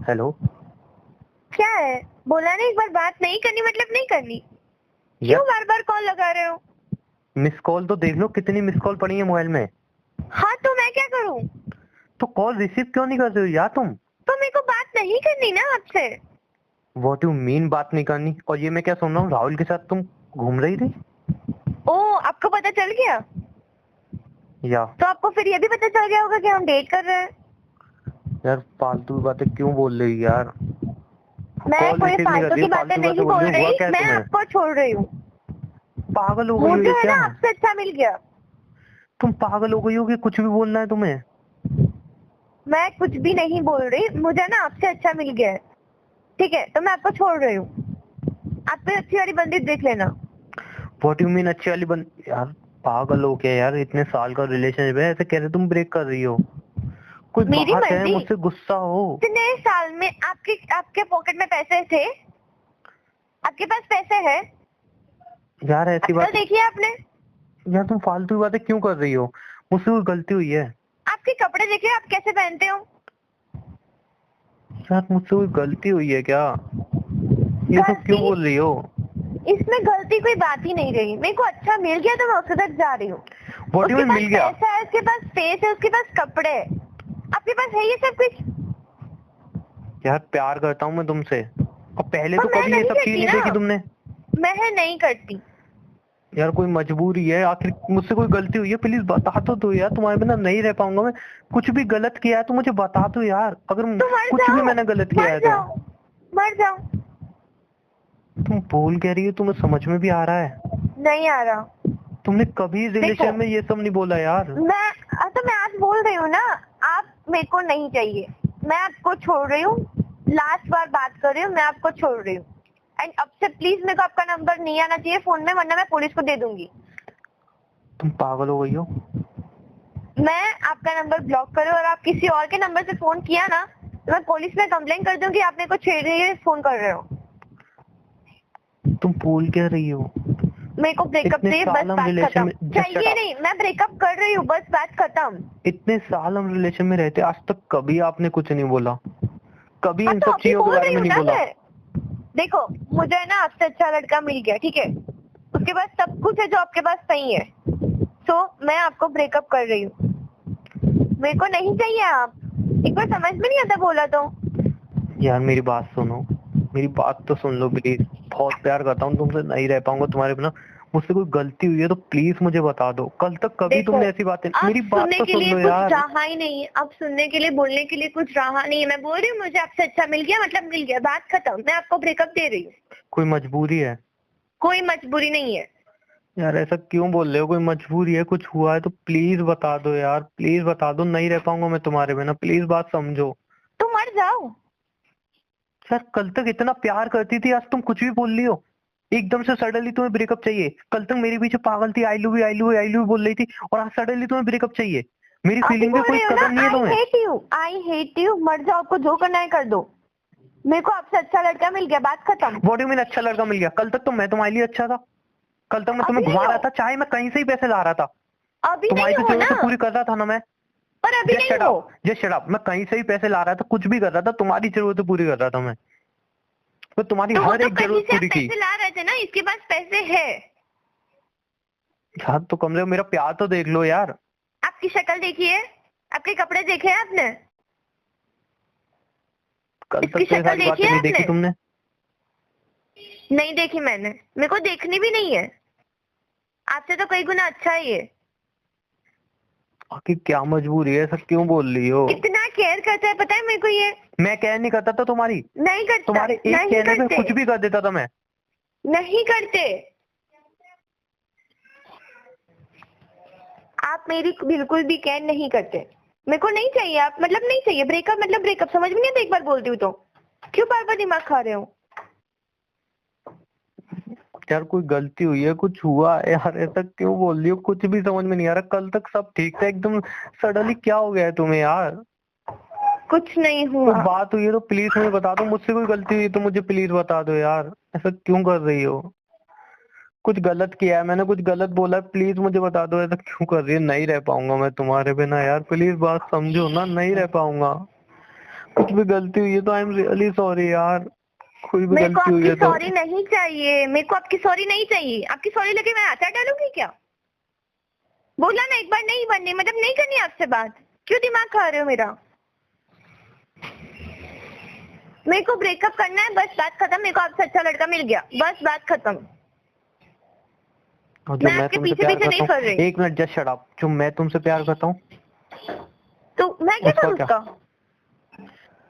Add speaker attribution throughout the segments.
Speaker 1: Hello.
Speaker 2: क्या है? बोला नहीं, एक बार बात नहीं करनी मतलब नहीं करनी।
Speaker 1: यार
Speaker 2: क्यों बार बार कॉल लगा रहे हो?
Speaker 1: मिस कॉल तो देख लो, कितनी मिस कॉल पड़ी है मोबाइल में।
Speaker 2: हाँ तो मैं क्या करूँ?
Speaker 1: तो कॉल रिसीव क्यों नहीं कर रहे हो यार तुम?
Speaker 2: तो मेरे को बात नहीं करनी ना आपसे।
Speaker 1: व्हाट यू मीन बात नहीं करनी? और ये मैं क्या सुन रहा हूँ, राहुल के साथ तुम घूम रही थी?
Speaker 2: ओ, आपको पता चल गया?
Speaker 1: या
Speaker 2: तो आपको फिर ये भी पता चल गया होगा कि हम डेट कर रहे हैं।
Speaker 1: यार फालतू की बातें क्यों बोल रही हो यार?
Speaker 2: मैं
Speaker 1: कॉल
Speaker 2: कोई
Speaker 1: रिसीव नहीं कर
Speaker 2: फालतू
Speaker 1: रही
Speaker 2: की
Speaker 1: हो,
Speaker 2: बातें
Speaker 1: फालतू बातें
Speaker 2: नहीं
Speaker 1: बोल
Speaker 2: बोल
Speaker 1: रही हो, हुआ
Speaker 2: रही,
Speaker 1: क्या है
Speaker 2: मैं
Speaker 1: तुम्हें?
Speaker 2: आपको छोड़ रही हूँ।
Speaker 1: पागल हो गई हो
Speaker 2: मुझे
Speaker 1: ये
Speaker 2: है
Speaker 1: क्या?
Speaker 2: ना आपसे अच्छा मिल गया।
Speaker 1: तुम पागल हो गई हो कि कुछ भी बोलना है तुम्हें?
Speaker 2: मैं कुछ भी नहीं बोल रही, मुझे ना आपसे अच्छा मिल गया है। ठीक है, तो मैं आपको छोड़ रही हूँ। आप पे अच्छी वाली बंदी देख लेना।
Speaker 1: व्हाट यू मीन अच्छी वाली बन यार? पागल हो क्या यार? इतने साल का रिलेशनशिप है, ऐसे कैसे तुम ब्रेक कर रही हो? कोई
Speaker 2: मेरी
Speaker 1: बात है,
Speaker 2: मर्जी।
Speaker 1: मुझसे गुस्सा हो?
Speaker 2: इतने साल में आपके पॉकेट में पैसे थे? आपके पास पैसे है?
Speaker 1: यार ऐसी
Speaker 2: अक्ल
Speaker 1: बात
Speaker 2: देखी है आपने?
Speaker 1: यार तुम फालतू की बातें क्यों कर रही हो? मुझसे कोई गलती हुई है?
Speaker 2: आपके कपड़े देखिए, आप कैसे पहनते हो?
Speaker 1: यार मुझसे कोई गलती हुई है क्या? ये सब क्यों बोल रही हो?
Speaker 2: इसमें गलती कोई बात ही नहीं रही। मेरे को अच्छा मिल गया तो मैं उसके तक जा रही हूँ।
Speaker 1: व्हाट यू
Speaker 2: उसके
Speaker 1: मीन
Speaker 2: पास
Speaker 1: मिल गया?
Speaker 2: पैसा है, उसके पास स्पेस है, उसके पास कपड़े है। आपके पास है ये सब कुछ?
Speaker 1: यार प्यार करता हूँ मैं तुमसे, और पहले तो
Speaker 2: पर मैं
Speaker 1: कभी ये
Speaker 2: नहीं
Speaker 1: सब चीज
Speaker 2: करती
Speaker 1: नहीं
Speaker 2: ना।
Speaker 1: देखी तुमने।
Speaker 2: मैं नहीं करती।
Speaker 1: यार कोई मजबूरी है, आखिर मुझसे कोई गलती हुई है, प्लीज बता तो दो यार, तुम्हारे बिना नहीं रह पाऊंगा मैं। कुछ भी गलत किया है तो मुझे बता दो यार, अगर
Speaker 2: तो मर
Speaker 1: कुछ भी
Speaker 2: जाओ।
Speaker 1: मैंने गलत किया
Speaker 2: मर
Speaker 1: है तो।
Speaker 2: जाओ। मर जाओ।
Speaker 1: तुम बोल कह रही हो, तुम्हें समझ में भी आ रहा है?
Speaker 2: नहीं आ रहा।
Speaker 1: तुमने कभी
Speaker 2: देखो,
Speaker 1: रिलेशन में ये सब नहीं बोला यार।
Speaker 2: मैं आज बोल रही हूँ ना। आप मेरे को नहीं चाहिए। मैं आपको छोड़ रही हूँ। लास्ट बार बात कर रही हूँ, मैं आपको छोड़ रही हूँ। एंड अब से प्लीज मेरे को आपका नंबर नहीं आना चाहिए फोन में, वरना मैं पुलिस को दे दूंगी।
Speaker 1: तुम पागल हो गई हो?
Speaker 2: मैं आपका नंबर ब्लॉक करूँ और आप किसी और के नंबर से फोन किया ना, तो मैं पुलिस में कंप्लेन कर दूंगी आप मेरे को छेड़ रही है, फोन कर रहे हो।
Speaker 1: तुम बोल क्या रही हो?
Speaker 2: मेरे को ब्रेकअप
Speaker 1: इतने
Speaker 2: चाहिए, बस
Speaker 1: साल हम
Speaker 2: बात
Speaker 1: रिलेशन
Speaker 2: खत्म।
Speaker 1: में
Speaker 2: चाहिए नहीं, मैं ब्रेकअप कर रही हूँ, बस बात खत्म।
Speaker 1: इतने साल हम रिलेशन में रहते, आज तक कभी आपने कुछ नहीं बोला, कभी
Speaker 2: हाँ
Speaker 1: इन
Speaker 2: तो
Speaker 1: सब
Speaker 2: अभी
Speaker 1: चीजों के
Speaker 2: बोल
Speaker 1: बारे
Speaker 2: रही
Speaker 1: में
Speaker 2: हूँ
Speaker 1: नहीं
Speaker 2: ना
Speaker 1: बोला।
Speaker 2: मैं। देखो, मुझे है ना आपसे अच्छा लड़का मिल गया, ठीक है। उसके पास सब कुछ है जो आपके पास नहीं है। तो मैं आपको ब्रेकअप कर रही हूँ। मेरे को नहीं चाहिए आप। एक बार समझ में नहीं आता बोला तो।
Speaker 1: यार मेरी बात सुनो, मेरी बात तो सुन लो प्लीज। बहुत प्यार करता हूँ तुमसे, नहीं रह पाऊंगा तुम्हारे बिना। मुझसे कोई गलती हुई है तो प्लीज मुझे बता दो। कल तक कभी
Speaker 2: देखो,
Speaker 1: तुमने ऐसी बातें,
Speaker 2: अब
Speaker 1: मेरी बात
Speaker 2: सुनने
Speaker 1: तो
Speaker 2: के
Speaker 1: सुन
Speaker 2: लिए
Speaker 1: लो
Speaker 2: कुछ
Speaker 1: यार।
Speaker 2: रहा ही नहीं है। अब सुनने के लिए, बोलने के लिए कुछ रहा नहीं है। मैं बोल रही हूँ मुझे आपसे अच्छा मिल गया मतलब मिल गया, बात खत्म। मैं आपको ब्रेकअप दे रही हूँ।
Speaker 1: कोई मजबूरी है?
Speaker 2: कोई मजबूरी नहीं है।
Speaker 1: यार ऐसा क्यों बोल रहे हो? कोई मजबूरी है, कुछ हुआ है तो प्लीज बता दो यार, प्लीज बता दो, नहीं रह पाऊंगा मैं तुम्हारे बिना, प्लीज बात समझो।
Speaker 2: तो मर जाओ।
Speaker 1: यार कल तक इतना प्यार करती थी, आज तुम कुछ भी बोल रही हो। एकदम से सडनली तुम्हें ब्रेकअप चाहिए। कल तक मेरे पीछे पागल थी, I love you I love you I love you बोल रही थी, और आज सडनली तुम्हें ब्रेकअप चाहिए। मेरी
Speaker 2: अभी
Speaker 1: फीलिंग की
Speaker 2: बोल
Speaker 1: कोई
Speaker 2: रही हो ना,
Speaker 1: कदर नहीं है
Speaker 2: आई
Speaker 1: तुम्हें?
Speaker 2: Hate you, I hate you. मर जाओ, आपको जो करना है कर दो। मेरे को आपसे अच्छा लड़का मिल गया, बात खत्म।
Speaker 1: व्हाट यू मीन अच्छा लड़का मिल गया? कल तक तो मैं तुम्हारे लिए अच्छा था। कल तक मैं
Speaker 2: अभी
Speaker 1: तुम्हें
Speaker 2: नहीं
Speaker 1: घुमा
Speaker 2: हो।
Speaker 1: रहा था, चाहे मैं कहीं से ही पैसे ला रहा था।
Speaker 2: अभी
Speaker 1: तुम्हारी
Speaker 2: नहीं
Speaker 1: तो
Speaker 2: हो ना।
Speaker 1: जरूरत पूरी कर रहा था ना मैं।
Speaker 2: पर अभी
Speaker 1: जस्ट
Speaker 2: नहीं
Speaker 1: शट
Speaker 2: हो।
Speaker 1: Up, just shut up. मैं कहीं से ही पैसे ला रहा था, कुछ भी कर रहा था, तुम्हारी जरूरत पूरी कर रहा था मैं तुम्हारी
Speaker 2: तो वो
Speaker 1: हर
Speaker 2: तो
Speaker 1: एक
Speaker 2: कहीं
Speaker 1: जरूरत
Speaker 2: से आप
Speaker 1: पूरी की।
Speaker 2: पैसे ला रहे थे ना, इसके पास पैसे है।
Speaker 1: यार तो कम से कम मेरा प्यार तो देख लो यार।
Speaker 2: आपकी शक्ल देखी है? आपके कपड़े देखे हैं आपने?
Speaker 1: कल
Speaker 2: इसकी
Speaker 1: तक तो ये
Speaker 2: शक्ल
Speaker 1: सारी
Speaker 2: देखी
Speaker 1: बातें
Speaker 2: है
Speaker 1: नहीं देखी
Speaker 2: आपने?
Speaker 1: तुमने।
Speaker 2: नहीं देखी मैंने, मेरे को देखनी भी नहीं है। आपसे तो कई गुना अच्छा ही है।
Speaker 1: आखिर क्या मजबूरी है, ऐसा क्यों बोल रही हो?
Speaker 2: कितना केयर करता है पता है मेरे को ये।
Speaker 1: मैं केयर नहीं करता था तुम्हारी?
Speaker 2: नहीं करता।
Speaker 1: तुम्हारे एक
Speaker 2: नहीं
Speaker 1: कहने पे
Speaker 2: करते।
Speaker 1: कुछ भी कर देता था मैं।
Speaker 2: नहीं करते। आप मेरी बिल्कुल भी केयर नहीं करते। मेरे को नहीं चाहिए आप, मतलब नहीं चाहिए। ब्रेकअप मतलब ब्रेकअप, समझ में नहीं आता एक बार बोलती हूँ तो? क्यों बार बार दिमाग खा रहे हो?
Speaker 1: यार कोई गलती हुई है, कुछ हुआ है यार, ऐसा क्यों बोल रही हो? कुछ भी समझ में नहीं आ रहा। कल तक सब ठीक था, एकदम सडनली क्या हो गया है तुम्हें यार?
Speaker 2: कुछ नहीं
Speaker 1: कोई
Speaker 2: हुआ।
Speaker 1: बात हुई है तो प्लीज मुझे बता दो, मुझसे कोई गलती हुई है तो मुझे प्लीज बता दो यार। ऐसा क्यों कर रही हो? कुछ गलत किया है मैंने, कुछ गलत बोला है, प्लीज मुझे बता दो। ऐसा क्यों कर रही है? नहीं रह पाऊंगा मैं तुम्हारे बिना यार, प्लीज बात समझो ना, नहीं रह पाऊंगा। कुछ भी गलती हुई है तो आई एम रियली सॉरी यार, कोई भी
Speaker 2: मेरे को
Speaker 1: गलती हुई
Speaker 2: आपकी
Speaker 1: है तो।
Speaker 2: सॉरी नहीं चाहिए, मेरे को आपकी सॉरी नहीं चाहिए। आपकी सॉरी लेके मैं आचार डालूंगी क्या? बोला ना एक बार नहीं बननी, मतलब नहीं करनी आपसे बात। क्यों दिमाग खा रहे हो मेरा? मेरे को ब्रेकअप करना है, बस बात खत्म। मेरे को आपसे अच्छा लड़का मिल गया, बस बात खत्म।
Speaker 1: और जो
Speaker 2: मैं
Speaker 1: मैं
Speaker 2: आपके
Speaker 1: तुमसे
Speaker 2: पीछे
Speaker 1: प्यार
Speaker 2: पीछे नहीं
Speaker 1: करता
Speaker 2: कर
Speaker 1: हूँ,
Speaker 2: रही।
Speaker 1: एक मिनट जस्ट शट अप, जो मैं तुमसे प्यार करता हूँ
Speaker 2: तो मैं क्या
Speaker 1: उसका
Speaker 2: करूँ
Speaker 1: क्या?
Speaker 2: उसका?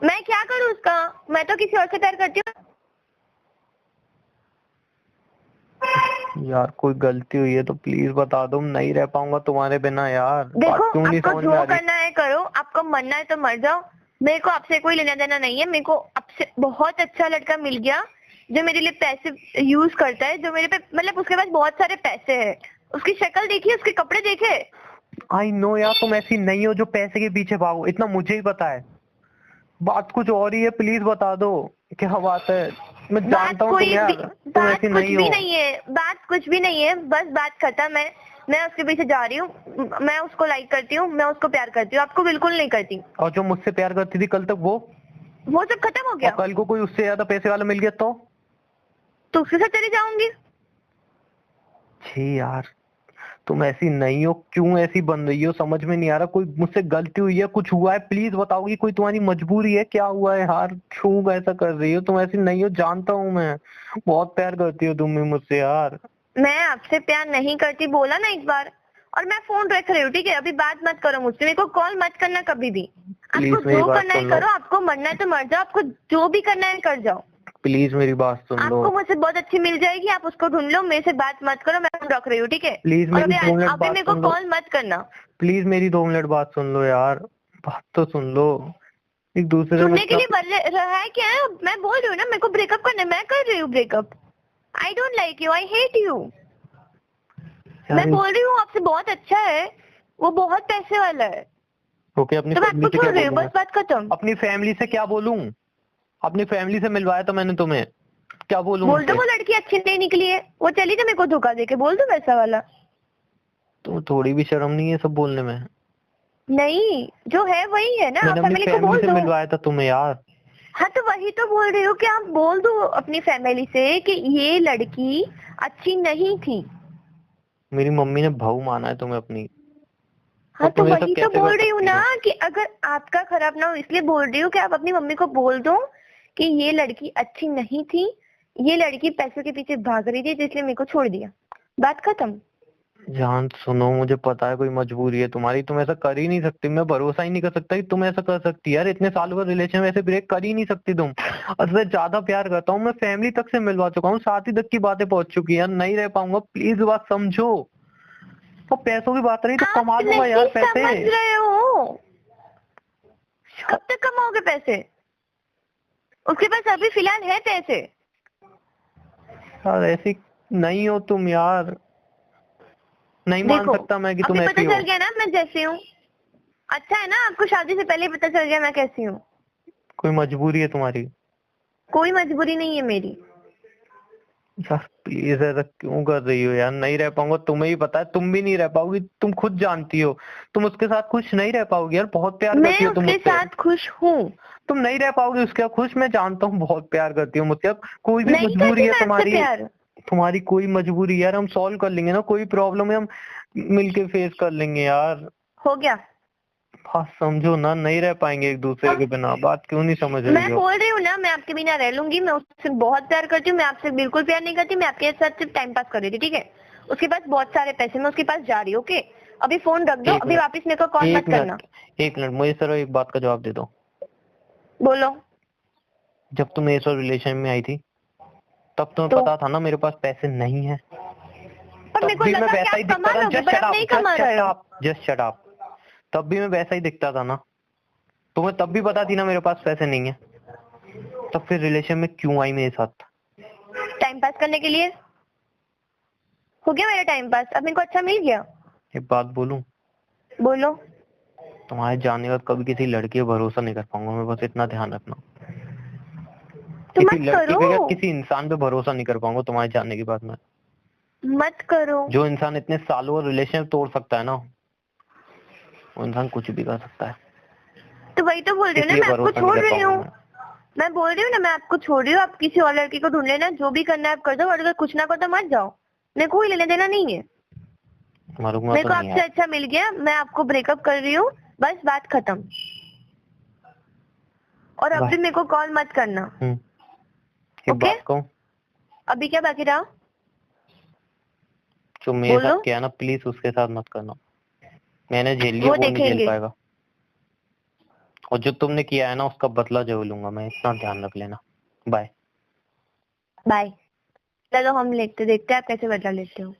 Speaker 2: मैं क्या करूँ उसका? मैं तो किसी और से प्यार करती हूँ।
Speaker 1: यार कोई गलती हुई है तो प्लीज बता दो, नहीं रह पाऊंगा तुम्हारे बिना यार, बात
Speaker 2: देखो,
Speaker 1: क्यों नहीं
Speaker 2: आपको
Speaker 1: समझ में
Speaker 2: जो
Speaker 1: आ रही?
Speaker 2: करना है करो, आपको मरना है तो मर जाओ। मेरे को आपसे कोई लेना देना नहीं है। मेरे को आपसे बहुत अच्छा लड़का मिल गया जो मेरे लिए पैसे यूज करता है, जो मेरे पे मतलब उसके पास बहुत सारे पैसे है। उसकी शक्ल देखिए, उसके कपड़े देखे।
Speaker 1: आई नो यार, तुम ऐसी नहीं हो जो पैसे के पीछे भागो, इतना मुझे ही पता है। बात कुछ और ही है, प्लीज बता दो क्या बात है। मैं
Speaker 2: बात
Speaker 1: जानता हूँ तुम
Speaker 2: कोई भी,
Speaker 1: यार, तुम
Speaker 2: बात
Speaker 1: ऐसी
Speaker 2: कुछ
Speaker 1: नहीं
Speaker 2: भी
Speaker 1: हो।
Speaker 2: नहीं है, बात कुछ भी नहीं है, बस बात खत्म है। मैं उसके पीछे जा रही हूँ, मैं उसको लाइक करती हूँ, मैं उसको प्यार करती हूँ, आपको बिल्कुल नहीं करती।
Speaker 1: और जो मुझसे प्यार करती थी कल तक
Speaker 2: वो सब खत्म हो
Speaker 1: और
Speaker 2: गया,
Speaker 1: कल को कोई उससे ज्यादा पैसे वाला मिल गया
Speaker 2: तो उसके साथ चली जाऊंगी।
Speaker 1: छी यार, तुम ऐसी नहीं हो, क्यों ऐसी बन रही हो समझ में नहीं आ रहा। कोई मुझसे गलती हुई है, कुछ हुआ है, प्लीज बताओगी? कोई तुम्हारी मजबूरी है, क्या हुआ है यार, क्यों ऐसा कर रही हो? तुम ऐसी नहीं हो, जानता हूँ मैं, बहुत प्यार करती हो तुम भी मुझसे यार।
Speaker 2: मैं आपसे प्यार नहीं करती, बोला ना एक बार। और मैं फोन रख रही हूँ, ठीक है? अभी बात मत करो मुझसे, मेरे को कॉल मत करना कभी भी। आपको
Speaker 1: प्लीज मेरी
Speaker 2: जो
Speaker 1: बात
Speaker 2: करना है
Speaker 1: सुन लो,
Speaker 2: करो, आपको मरना है तो मर जाओ, आपको जो भी करना है कर जाओ।
Speaker 1: प्लीज मेरी बात सुन लो।
Speaker 2: आपको मुझसे बहुत अच्छी मिल जाएगी, आप उसको ढूंढ लो, मेरे से बात मत करो, मैं फोन रख रही हूँ, ठीक है?
Speaker 1: प्लीज
Speaker 2: और
Speaker 1: मेरी
Speaker 2: अभी
Speaker 1: 2 मिनट
Speaker 2: अभी
Speaker 1: बात
Speaker 2: मेरे को
Speaker 1: सुन लो,
Speaker 2: कॉल मत करना।
Speaker 1: प्लीज मेरी 2 मिनट बात सुन लो यार, बात तो सुन लो। एक दूसरे में
Speaker 2: सुनने के
Speaker 1: इतना
Speaker 2: लिए रहा है क्या है? मैं बोल रही हूँ ना, मेरे को ब्रेकअप करना है, मैं कर रही हूँ breakup. I don't like you, I hate you. मैं
Speaker 1: यार,
Speaker 2: बोल रही हूँ आपसे बहुत अच्छा है, वो बहुत पैसे वाला है,
Speaker 1: ओके, अपनी
Speaker 2: तो मैं
Speaker 1: फैमिली
Speaker 2: आपको
Speaker 1: से क्या
Speaker 2: छोड़ रही हूँ,
Speaker 1: बोलूं मैं?
Speaker 2: बस बात खत्म।
Speaker 1: अपनी फैमिली से क्या बोलूं? अपनी फैमिली से मिलवाया था मैंने तुम्हें, क्या बोलूं
Speaker 2: बोल दो
Speaker 1: उनसे?
Speaker 2: वो लड़की अच्छी नहीं निकली है, वो चली तो मेरे को धोखा देके, बोल दो वैसा वाला।
Speaker 1: तो थोड़ी भी शर्म नहीं है सब बोलने में?
Speaker 2: नहीं, जो है वही है ना, आप
Speaker 1: मैंने अपनी
Speaker 2: फैमिली को
Speaker 1: फैमिली
Speaker 2: बोल
Speaker 1: से
Speaker 2: दो।
Speaker 1: मिलवाया था तुम्हें यार।
Speaker 2: हाँ तो वही तो बोल रही हूँ कि आप बोल दो अपनी फैमिली से कि ये लड़की अच्छी नहीं थी।
Speaker 1: मेरी मम्मी ने बहू माना है तुम्हें अपनी,
Speaker 2: हाँ
Speaker 1: और
Speaker 2: तो
Speaker 1: तुम ये सब
Speaker 2: वही तो
Speaker 1: कैसे कर
Speaker 2: बोल रही हूँ
Speaker 1: सकती
Speaker 2: ना
Speaker 1: हो?
Speaker 2: कि अगर आपका खराब ना हो इसलिए बोल रही हूँ कि आप अपनी मम्मी को बोल दो कि ये लड़की अच्छी नहीं थी, ये लड़की पैसों के पीछे भाग रही थी, तो इसलिए मेरे को छोड़ दिया, बात खत्म।
Speaker 1: जान सुनो, मुझे पता है कोई मजबूरी है तुम्हारी, तुम ऐसा कर ही नहीं सकती, मैं भरोसा ही नहीं कर सकता कि तुम ऐसा कर सकती यार, इतने सालों का रिलेशन में ऐसे ब्रेक कर ही नहीं सकती तुम। और मैं ज्यादा प्यार करता हूँ, मैं फैमिली तक से मिलवा चुका हूँ, शादी तक की बातें पहुंच चुकी है यार, नहीं रह पाऊंगा, प्लीज बात समझो। और पैसों की बात रही तो
Speaker 2: आप
Speaker 1: कमा लूंगा
Speaker 2: नहीं
Speaker 1: यार पैसे।
Speaker 2: समझ रहे हो, कब तक कमाओगे पैसे? उसके पास अभी फिलहाल है पैसे।
Speaker 1: यार ऐसी नहीं हो तुम यार, नहीं मान
Speaker 2: देखो,
Speaker 1: सकता मैं कि तुम
Speaker 2: अभी पता
Speaker 1: ऐसी हो।
Speaker 2: चल गया ना मैं जैसी हूँ। अच्छा है ना, आपको शादी से पहले ही पता चल गया मैं कैसी हूँ।
Speaker 1: कोई मजबूरी है तुम्हारी?
Speaker 2: कोई मजबूरी नहीं है मेरी।
Speaker 1: यार प्लीज ऐसा क्यों कर रही हो यार, नहीं रह पाऊंगा, तुम्हें ही पता है, तुम भी नहीं रह पाओगी, तुम खुद जानती हो। तुम उसके साथ खुश नहीं रह पाओगी यार, बहुत प्यार
Speaker 2: मैं
Speaker 1: करती हो तुम
Speaker 2: उसके
Speaker 1: मुझसे।
Speaker 2: साथ खुश हूँ।
Speaker 1: तुम नहीं रह पाओगी उसके साथ खुश, मैं जानता हूँ, बहुत प्यार करती हो मुझसे। अब कोई भी
Speaker 2: नहीं
Speaker 1: मजबूरी
Speaker 2: करती
Speaker 1: है
Speaker 2: मैं आपसे
Speaker 1: तुम्हारी,
Speaker 2: प्यार।
Speaker 1: तुम्हारी कोई मजबूरी यार, हम सॉल्व कर लेंगे ना, कोई प्रॉब्लम है हम मिलके फेस कर लेंगे यार।
Speaker 2: हो गया।
Speaker 1: बात समझो ना, नहीं रह पाएंगे एक दूसरे के बिना, बात क्यों नहीं समझ रही
Speaker 2: मैं
Speaker 1: हो?
Speaker 2: बोल रही हूँ ना, मैं आपके बिना रह लूंगी, मैं उससे बहुत प्यार करती हूँ, मैं आपसे बिल्कुल प्यार नहीं करती, मैं आपके साथ सिर्फ टाइम पास कर रही थी, ठीक है? उसके पास बहुत सारे पैसे, मैं उसके पास जा रही हूँ, ओके? अभी फोन रख दो,
Speaker 1: एक
Speaker 2: अभी
Speaker 1: मिनट,
Speaker 2: वापस मेरे को कॉल
Speaker 1: एक
Speaker 2: मत करना।
Speaker 1: मिनट, एक मिनट, मुझे सिर्फ एक बात का जवाब दे दो।
Speaker 2: बोलो।
Speaker 1: जब तुम मेरे साथ रिलेशन में आई थी तब तुम्हें
Speaker 2: तो
Speaker 1: पता था ना मेरे पास पैसे नहीं है?
Speaker 2: पर मेरे
Speaker 1: तब
Speaker 2: को
Speaker 1: भी मैं
Speaker 2: लगा कि
Speaker 1: वैसा ही
Speaker 2: आप
Speaker 1: दिखता
Speaker 2: कमा
Speaker 1: था,
Speaker 2: लोगे,
Speaker 1: जस्ट
Speaker 2: पर
Speaker 1: शट
Speaker 2: आप
Speaker 1: अप,
Speaker 2: नहीं
Speaker 1: जस्ट
Speaker 2: कमा
Speaker 1: शट
Speaker 2: रहे हो।
Speaker 1: Up, just shut up. तब भी मैं वैसा ही दिखता था ना, तुम्हें तब भी पता थी ना मेरे पास पैसे नहीं है, तब फिर रिलेशन में क्यों आई मेरे साथ?
Speaker 2: टाइम पास करने के लिए। हो गया मेरा टाइम पास, अब मेरे को अच्छा मिल गया।
Speaker 1: एक बात बोलूं,
Speaker 2: बोलो।
Speaker 1: तुम्हारे जाने के बाद कभी किसी लड़की पर भरोसा नहीं कर पाऊंगा मैं, बस इतना ध्यान रखना।
Speaker 2: तो
Speaker 1: किसी
Speaker 2: मत
Speaker 1: लड़की
Speaker 2: करो,
Speaker 1: पे या किसी इंसान पे भरोसा नहीं कर पाऊंगा तुम्हारे जाने के बाद मैं।
Speaker 2: मत करो।
Speaker 1: जो इंसान इतने सालों रिलेशन तोड़ सकता है ना, वो इंसान कुछ भी कर सकता है।
Speaker 2: तो वही तो बोल रही हूँ ना,
Speaker 1: इसलिए
Speaker 2: मैं आपको
Speaker 1: भरोसा
Speaker 2: छोड़
Speaker 1: नहीं कर
Speaker 2: रही
Speaker 1: पाऊंगा
Speaker 2: हूँ।
Speaker 1: मैं।
Speaker 2: मैं बोल रही हूँ ना, मैं आपको छोड़ रही हूँ, आप किसी और लड़की को ढूंढ लेना, जो भी करना है आप कर दो, और अगर कुछ ना कर तो मत जाओ, मेरे कोई लेने देना नहीं है।
Speaker 1: मरूंगा
Speaker 2: मेरे
Speaker 1: तो
Speaker 2: को
Speaker 1: नहीं
Speaker 2: आपसे
Speaker 1: यार।
Speaker 2: अच्छा मिल गया, मैं आपको ब्रेकअप कर रही हूँ, बस बात खत्म। और अब भी
Speaker 1: बाय।
Speaker 2: मेरे को कॉल मत करना।
Speaker 1: एक
Speaker 2: ओके,
Speaker 1: बात कहूँ,
Speaker 2: अभी क्या बाकी रहा?
Speaker 1: जो मेरे
Speaker 2: बोलो।
Speaker 1: साथ किया ना प्लीज उसके साथ मत करना। मैंने झेल लिया,
Speaker 2: वो
Speaker 1: वो नहीं झेल
Speaker 2: देखेंगे।
Speaker 1: पाएगा। और जो तुमने किया है ना उसका बदला जरूर लूंगा मैं, इतना ध्यान रख लेना। बाय।
Speaker 2: बाय। चलो हम देखते हैं आप कैसे बदला लेते हो।